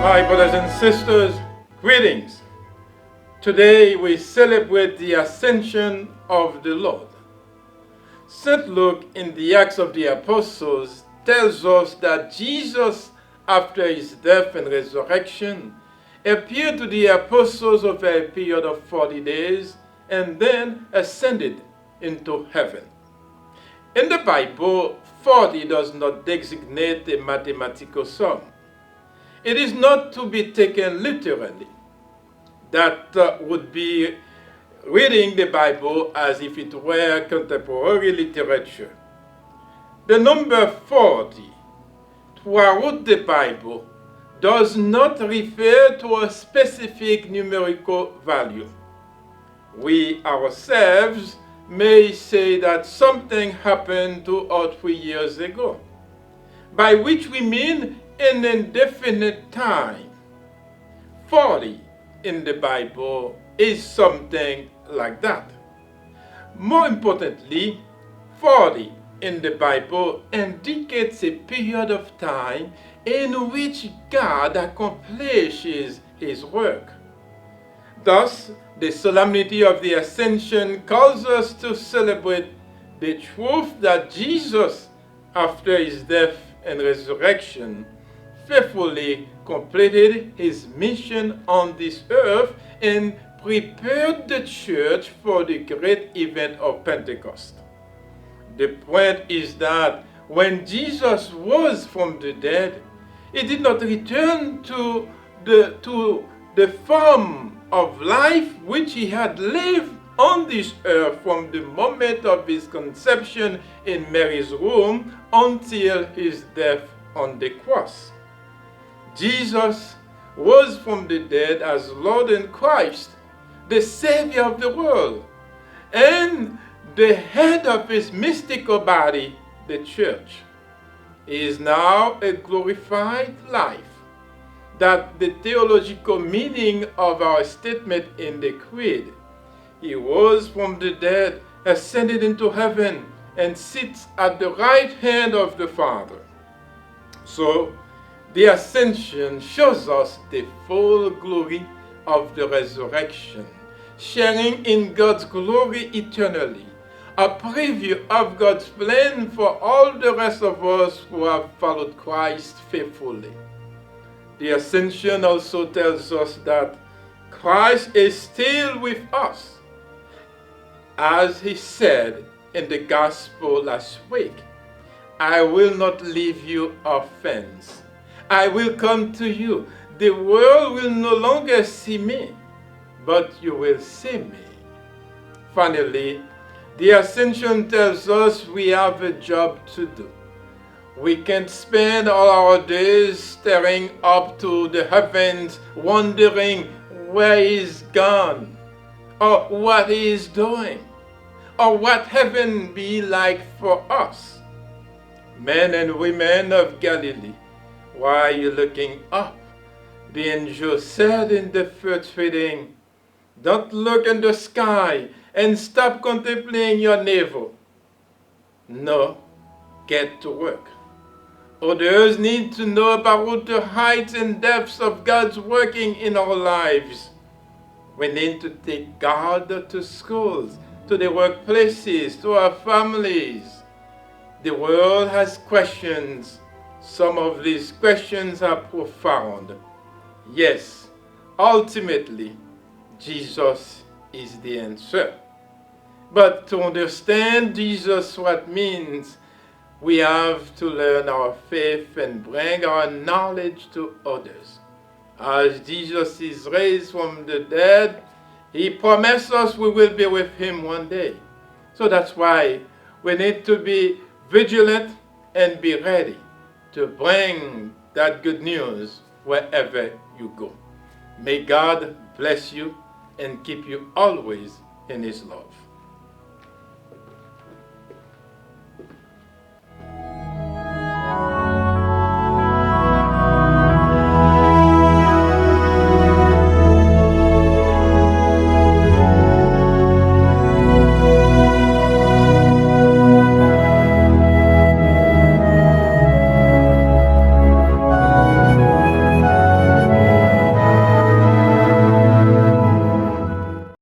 My brothers and sisters, greetings. Today we celebrate the Ascension of the Lord. St. Luke in the Acts of the Apostles tells us that Jesus, after his death and resurrection, appeared to the apostles over a period of 40 days and then ascended into heaven. In the Bible, 40 does not designate a mathematical sum. It is not to be taken literally. That would be reading the Bible as if it were contemporary literature. The number 40 throughout the Bible does not refer to a specific numerical value. We ourselves may say that something happened 2 or 3 years ago, by which we mean an indefinite time. 40 in the Bible is something like that. More importantly, 40 in the Bible indicates a period of time in which God accomplishes his work. Thus, the Solemnity of the Ascension calls us to celebrate the truth that Jesus, after his death and resurrection, faithfully completed his mission on this earth and prepared the church for the great event of Pentecost. The point is that when Jesus rose from the dead, he did not return to the form of life which he had lived on this earth from the moment of his conception in Mary's womb until his death on the cross. Jesus rose from the dead as Lord and Christ, the Savior of the world, and the head of his mystical body, the church. He is now a glorified life. That the theological meaning of our statement in the Creed. He rose from the dead, ascended into heaven, and sits at the right hand of the Father. So, the Ascension shows us the full glory of the resurrection, sharing in God's glory eternally, a preview of God's plan for all the rest of us who have followed Christ faithfully. The Ascension also tells us that Christ is still with us. As he said in the gospel last week, I will not leave you orphans. I will come to you. The world will no longer see me, but you will see me. Finally, the Ascension tells us we have a job to do. We can't spend all our days staring up to the heavens, wondering where he's gone, or what he is doing, or what heaven be like for us. Men and women of Galilee, why are you looking up? The angel said in the first reading, don't look in the sky and stop contemplating your navel. No, get to work. Others need to know about the heights and depths of God's working in our lives. We need to take God to schools, to the workplaces, to our families. The world has questions. Some of these questions are profound. Yes, ultimately, Jesus is the answer. But to understand Jesus, what means, we have to learn our faith and bring our knowledge to others. As Jesus is raised from the dead, he promised us we will be with him one day. So that's why we need to be vigilant and be ready to bring that good news wherever you go. May God bless you and keep you always in his love.